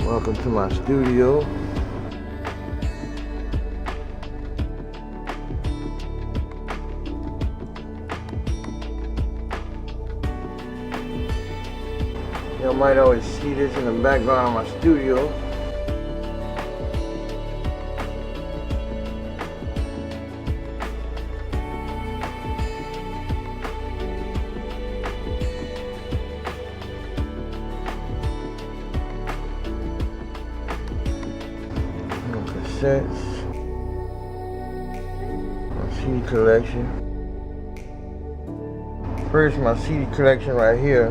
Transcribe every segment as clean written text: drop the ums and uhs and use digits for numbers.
Welcome to my studio. Y'all might always see this in the background of my studio. Cassettes, my CD collection. First, my CD collection right here.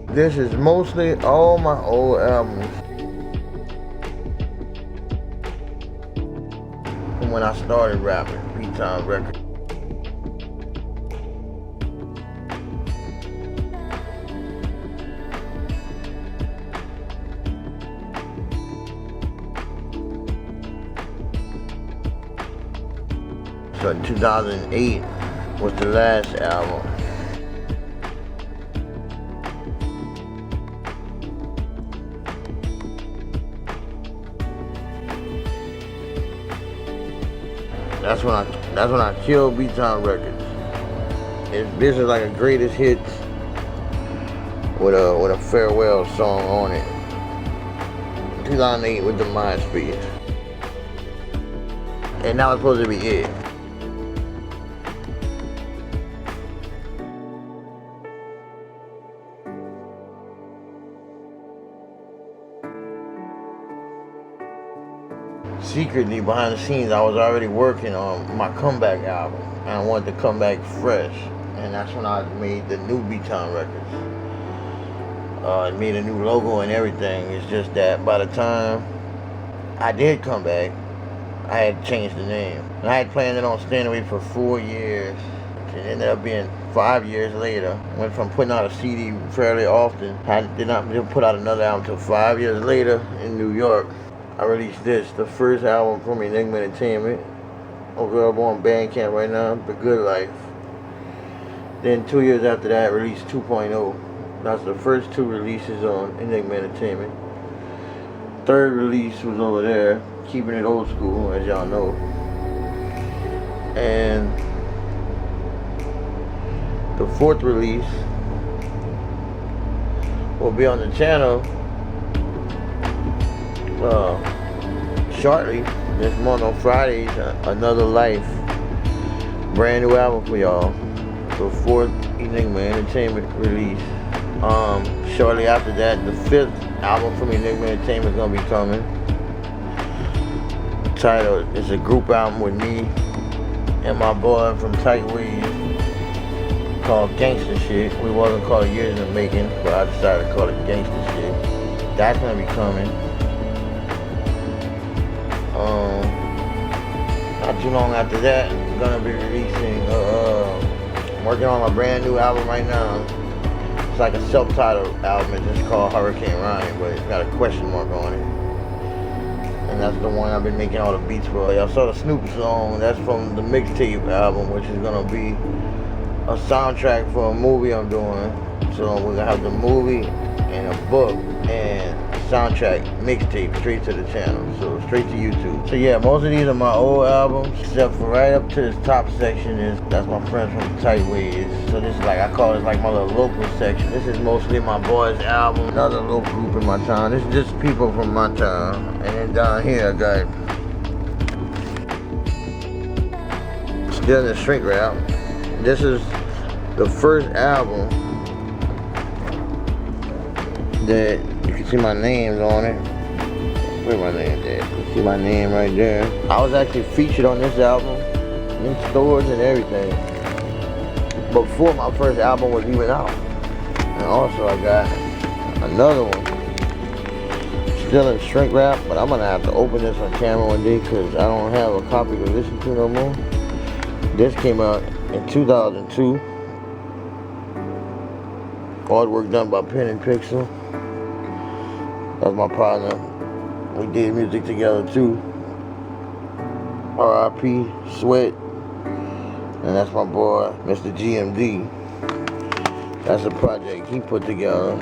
This is mostly all my old albums from when I started rapping, B-Time Records. So 2008 was the last album. That's when I killed B-Time Records. This is like a greatest hits with a farewell song on it. 2008 with the MySpace, and that was supposed to be it. Secretly, behind the scenes, I was already working on my comeback album, and I wanted to come back fresh, and that's when I made the new B-Time Records. I made a new logo and everything. It's just that by the time I did come back, I had changed the name. And I had planned it on staying away for 4 years. It ended up being 5 years later. Went from putting out a CD fairly often. I did not put out another album until 5 years later in New York. I released this, the first album from Enigma Entertainment, available on Bandcamp right now, The Good Life. Then 2 years after that, I released 2.0. That's the first 2 releases on Enigma Entertainment. Third release was over there, Keeping It Old School, as y'all know. And the 4th release will be on the channel shortly, this month on Fridays. Another Life, brand new album for y'all. The 4th Enigma Entertainment release. Shortly after that, the 5th album from Enigma Entertainment is gonna be coming. Titled, it's a group album with me and my boy from Tyght Wayz called Gangsta Shit. We wasn't called Years in the Making, but I decided to call it Gangsta Shit. That's gonna be coming. Not too long after that, I'm gonna be releasing, I'm working on my brand new album right now. It's like a self-titled album. It's just called Hurricane Ronnie, but it's got a question mark on it. And that's the one I've been making all the beats for. Y'all saw the Snoop song, that's from the mixtape album, which is gonna be a soundtrack for a movie I'm doing. So we're gonna have the movie and a book and soundtrack mixtape straight to the channel, so straight to YouTube. So yeah, most of these are my old albums, except for right up to this top section that's my friends from Tyght Wayz. So this is like, I call it like my little local section. This is mostly my boys' album, another little group in my town. This is just people from my town. And then down here I got Still in the Shrink Wrap. This is the first album that you can see my names on it. Where's my name there? You can see my name right there. I was actually featured on this album in stores and everything before my first album was even out. And also I got another one, still in shrink wrap, but I'm gonna have to open this on camera one day because I don't have a copy to listen to no more. This came out in 2002. Artwork done by Pen and Pixel. That's my partner. We did music together too. R.I.P. Sweat. And that's my boy, Mr. GMD. That's a project he put together.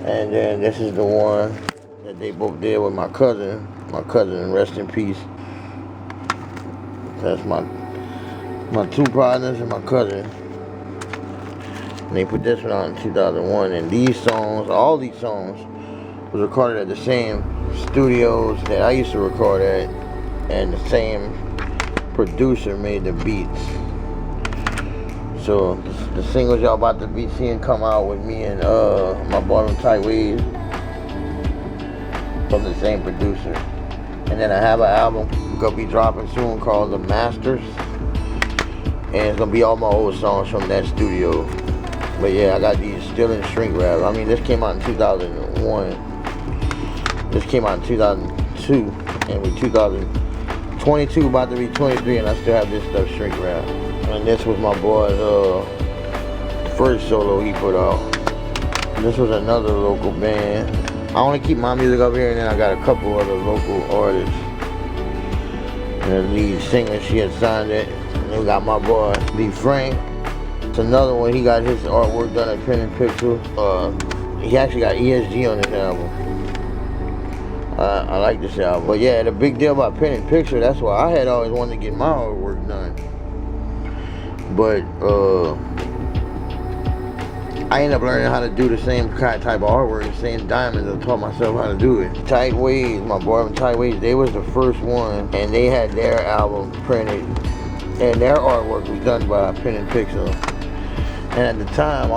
And then this is the one that they both did with my cousin. My cousin, rest in peace. That's my two partners and my cousin. And they put this one out in 2001. And these songs, all these songs, was recorded at the same studios that I used to record at, and the same producer made the beats. So the singles y'all about to be seeing come out with me and my boy from Tyght Ways from the same producer. And then I have an album gonna be dropping soon called The Masters, and it's gonna be all my old songs from that studio. But yeah, I got these still in shrink wrap. I mean, this came out in 2001. This came out in 2002, and we're 2022, about to be 23, and I still have this stuff shrink wrap. And this was my boy's first solo he put out. This was another local band. I only keep my music up here, and then I got a couple other local artists. And the lead singer, she had signed it. And then we got my boy, B. Frank. It's another one, he got his artwork done at Pen and Pixel. He actually got ESG on this album. I like this album. But yeah, the big deal about Pen and Pixel, that's why I had always wanted to get my artwork done. But I ended up learning how to do the same kind of type of artwork, the same diamonds. I taught myself how to do it. Tyght Wayz, my boy from Tyght Ways, they was the first one, and they had their album printed, and their artwork was done by Pen and Pixel. And at the time,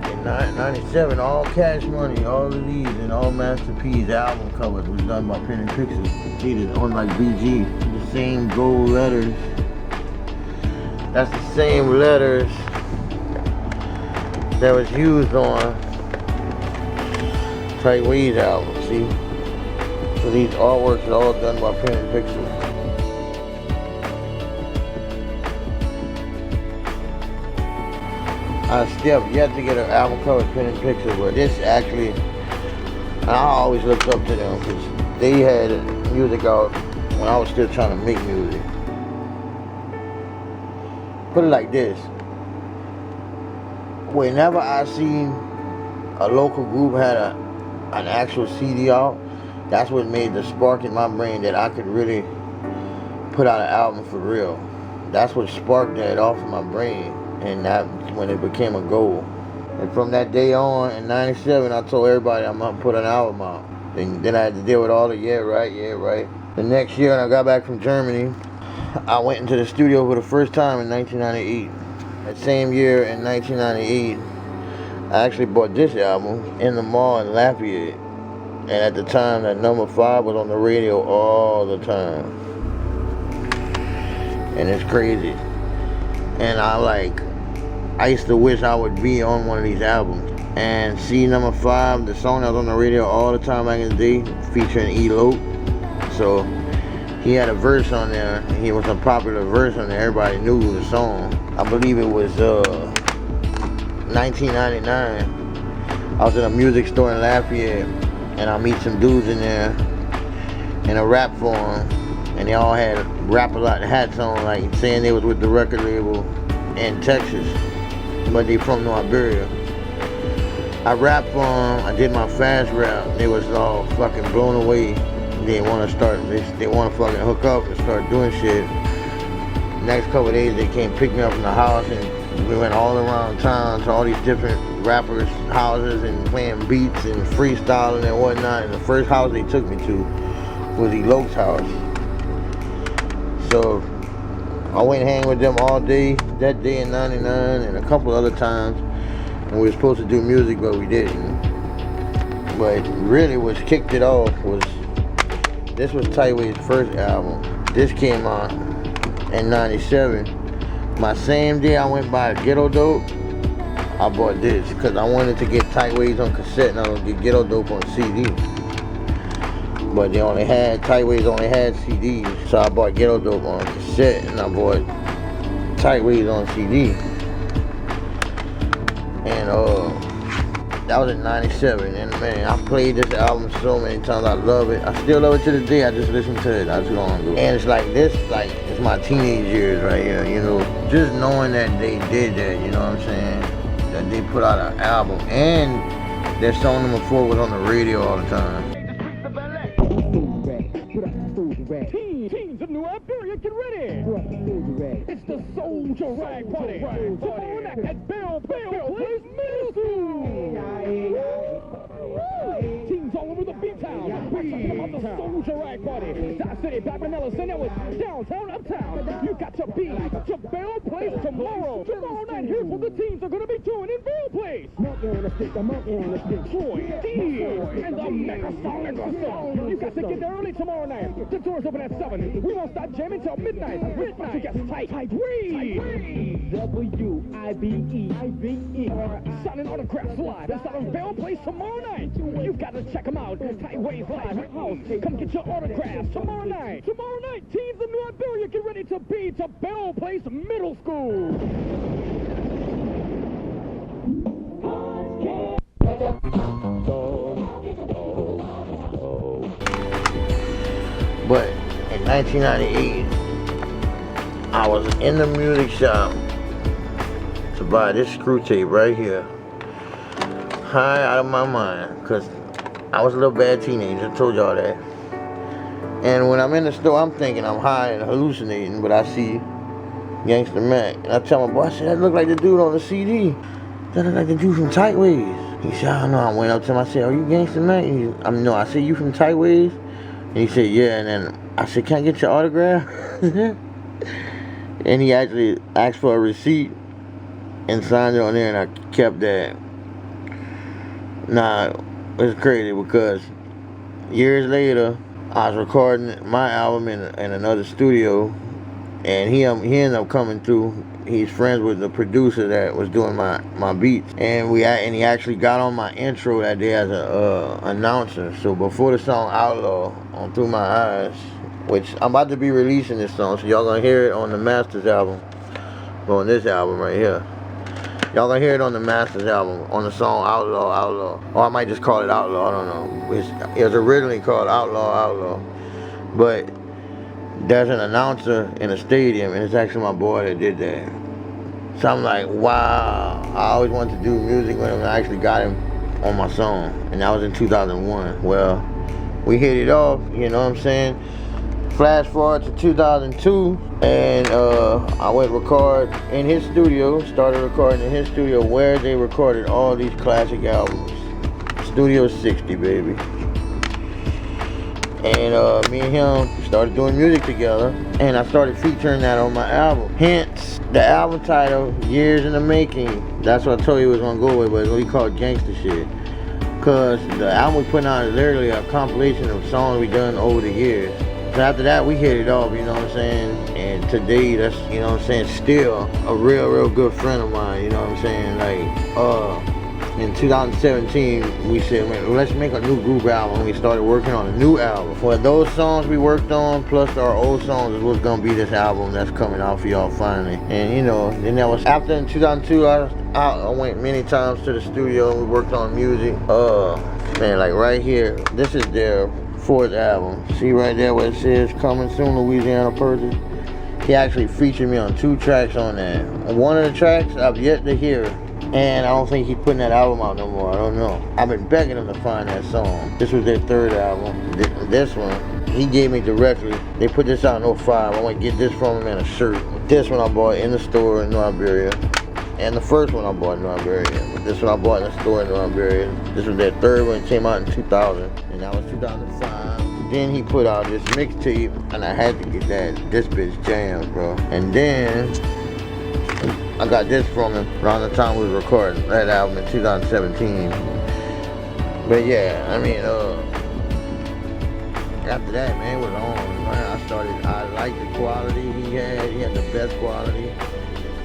in 97, all Cash Money, all of these, and all Master P's album covers was done by Pen and Pixel. See this on like BG, the same gold letters. That's the same letters that was used on Tyght Ways album, see? So these artworks are all done by Pen and Pixel. I still have yet to get an album cover with Pen and Pixel, but this actually, I always looked up to them because they had music out when I was still trying to make music. Put it like this. Whenever I seen a local group had an actual CD out, that's what made the spark in my brain that I could really put out an album for real. That's what sparked that off in my brain, and that's when it became a goal. And from that day on, in 97, I told everybody I'm gonna put an album out. And then I had to deal with all the yeah right. The next year, when I got back from Germany, I went into the studio for the first time in 1998. That same year, in 1998, I actually bought this album in the mall in Lafayette. And at the time, that number 5 was on the radio all the time. And it's crazy. And I used to wish I would be on one of these albums. And see number 5, the song that was on the radio all the time back in the day, featuring Elope. So he had a verse on there. He was a popular verse on there. Everybody knew the song. I believe it was 1999. I was in a music store in Lafayette, and I meet some dudes in there in a rap forum, and they all had Rap-A-Lot hats on, like saying they was with the record label in Texas, but they from Iberia. I rapped for them. I did my fast rap. They was all fucking blown away. They want to fucking hook up and start doing shit. Next couple of days, they came pick me up from the house, and we went all around town to all these different rappers' houses and playing beats and freestyling and whatnot. And the first house they took me to was Elope's house. So I went and hang with them all day, that day in 99, and a couple other times. And we were supposed to do music, but we didn't. But really what kicked it off was, this was Tyght Ways' first album. This came out in 97. My same day I went by Ghetto Dope, I bought this because I wanted to get Tyght Ways on cassette and I was get Ghetto Dope on CD. But Tyght Ways only had CDs, so I bought Ghetto Dope on cassette and I bought Tyght Ways on CD. And that was in 97, and man, I played this album so many times. I love it. I still love it to this day. I just listen to it not too long ago. And it's like this, it's my teenage years right here, you know. Just knowing that they did that, you know what I'm saying? That they put out an album, and That song number 4 was on the radio all the time. Teens of New Iberia, get ready! It's the Soldier Rag Party! Tomorrow night at Bell Place Middle School! Teens all over the B-Town! We're talking about the Soldier Rag Party! Dodge City, Babanella, St. Louis, downtown, uptown! You got to be to Bell Place tomorrow! Tomorrow night, here's what the teens are going to be doing in Bell Place! Monkey on the stick, the monkey on the stick! Troy, Deeze, and the Mega Song! You got to get there early tomorrow night! The doors open at 7. We won't start jamming till midnight. You get Tyght Wayz. W-I-B-E. Signing autographs live inside of Bell Place tomorrow night. You've got to check them out. Tyght Ways live at house. Come get your autographs tomorrow night. Tomorrow night, teens in New Iberia, get ready to be to Bell Place Middle School. But in 1998, I was in the music shop to buy this screw tape right here. High out of my mind, because I was a little bad teenager, I told y'all that. And when I'm in the store, I'm thinking I'm high and hallucinating, but I see Gangsta Mac. And I tell my boy, I said, that look like the dude on the CD. That look like the dude from Tyght Ways. He said, I don't know. I went up to him, I said, are you Gangsta Mac? No, I said, you from Tyght Ways? And he said, yeah, and then I said, can I get your autograph? And he actually asked for a receipt and signed it on there, and I kept that. Nah, it's crazy because years later, I was recording my album in another studio, and he ended up coming through. He's friends with the producer that was doing my beats, and he actually got on my intro that day as a announcer. So before the song Outlaw on Through My Eyes, which I'm about to be releasing this song, so y'all gonna hear it on the Masters album, or on this album right here. Y'all gonna hear it on the Masters album, on the song Outlaw. Or I might just call it Outlaw, I don't know. It was originally called Outlaw. But there's an announcer in a stadium, and it's actually my boy that did that. So I'm like, wow, I always wanted to do music with him, and I actually got him on my song, and that was in 2001. Well, we hit it off, you know what I'm saying? Flash forward to 2002, and I went record in his studio, started recording in his studio where they recorded all these classic albums. Studio 60, baby. And me and him started doing music together, and I started featuring that on my album. Hence, the album title, Years in the Making. That's what I told you it was gonna go with, but it's gonna be called Gangsta Shit. Cause the album we put out is literally a compilation of songs we done over the years. So after that, we hit it off, you know what I'm saying? And today, that's, you know what I'm saying, still a real good friend of mine, you know what I'm saying? Like, in 2017, we said, man, let's make a new group album. We started working on a new album. For those songs we worked on, plus our old songs, is what's gonna be this album that's coming out for y'all finally. And you know, then that was after in 2002, I went many times to the studio and we worked on music. Man, like right here, this is their 4th album. See right there where it says Coming Soon, Louisiana Purchase? He actually featured me on 2 tracks on that. One of the tracks I've yet to hear, and I don't think he's putting that album out no more. I don't know. I've been begging him to find that song. This was their 3rd album. This one, he gave me directly. They put this out in 05. I went to get this from him and a shirt. This one I bought in the store in New Iberia. And the first one I bought in New Iberia. But this one I bought in the store in New Iberia. This was their 3rd one. It came out in 2000. And that was 2005. Then he put out this mixtape, and I had to get this bitch jammed, bro. And then I got this from him around the time we was recording that album in 2017. But yeah, I mean, after that, man, it was on. I liked the quality he had the best quality.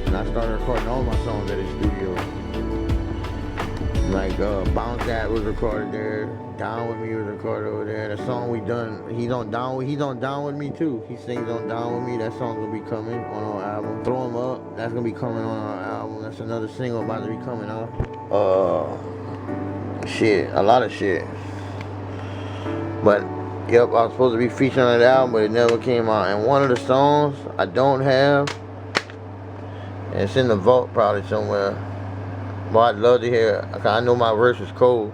And I started recording all my songs at his studio. Like, Bounce That was recorded there. Down With Me was recorded over there. The song we done, he's on Down With Me too. He sings on Down With Me. That song's gonna be coming on our album. Throw 'Em Up, that's gonna be coming on our album. That's another single about to be coming out. Shit, a lot of shit. But, yep, I was supposed to be featured on that album, but it never came out. And one of the songs I don't have, and it's in the vault probably somewhere, But I'd love to hear, cause I know my verse was cold.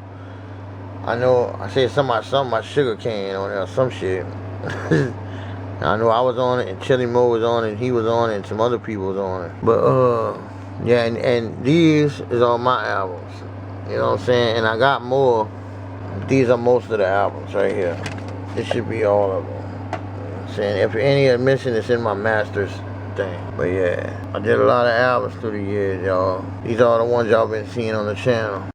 I know I said something about sugar cane on there or some shit. I know I was on it, and Chili Mo was on it, and he was on it, and some other people was on it. But yeah, and these is on my albums. You know what I'm saying? And I got more. These are most of the albums right here. This should be all of them. You know what I'm saying? If any are missing, it's in my masters thing. But yeah, I did a lot of albums through the years, y'all. These are the ones y'all been seeing on the channel.